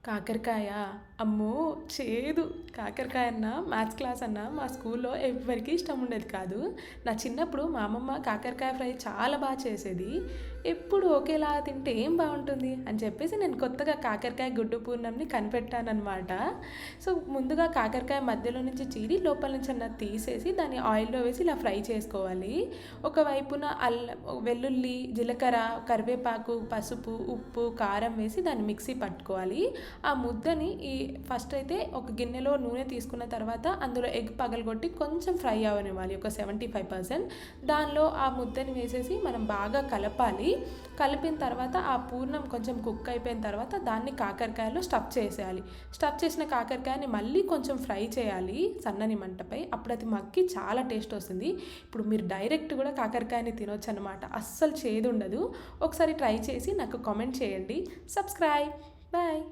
కాకరకాయ అమ్మో! చేదు. కాకరకాయ అన్నా, మ్యాథ్స్ క్లాస్ అన్నా మా స్కూల్లో ఎవ్వరికీ ఇష్టం ఉండేది కాదు. నా చిన్నప్పుడు మా అమ్మమ్మ కాకరకాయ ఫ్రై చాలా చేసేది. ఎప్పుడు ఒకేలా తింటే ఏం బావుంటుంది అని చెప్పేసి నేను కొత్తగా కాకరకాయ గుడ్డు పూర్ణంని కనిపెట్టాననమాట. సో, ముందుగా కాకరకాయ మధ్యలో నుంచి చీరి లోపల నుంచి అన్నది తీసేసి దాన్ని ఆయిల్‌లో వేసి ఇలా ఫ్రై చేసుకోవాలి. ఒకవైపున వెల్లుల్లి, జీలకర్ర, కరివేపాకు, పసుపు, ఉప్పు, కారం వేసి దాన్ని మిక్సీ పట్టుకోవాలి. ఆ ముద్దని ఫస్ట్ అయితే ఒక గిన్నెలో నూనె తీసుకున్న తర్వాత అందులో ఎగ్ పగలగొట్టి కొంచెం ఫ్రై అవ్వనివ్వాలి ఒక 75%. దానిలో ఆ ముద్దని వేసేసి మనం బాగా కలపాలి. కలిపిన తర్వాత ఆ పూర్ణం కొంచెం కుక్ అయిపోయిన తర్వాత దాన్ని కాకరకాయలో స్టఫ్ చేసేయాలి. స్టఫ్ చేసిన కాకరకాయని మళ్ళీ కొంచెం ఫ్రై చేయాలి సన్నని మంటపై. అప్పుడు అది మగ్గి చాలా టేస్ట్ వస్తుంది. ఇప్పుడు మీరు డైరెక్ట్ కూడా కాకరకాయని తినొచ్చు అనమాట. అస్సలు చేదు ఉండదు. ఒకసారి ట్రై చేసి నాకు కామెంట్ చేయండి. సబ్స్క్రైబ్. బాయ్.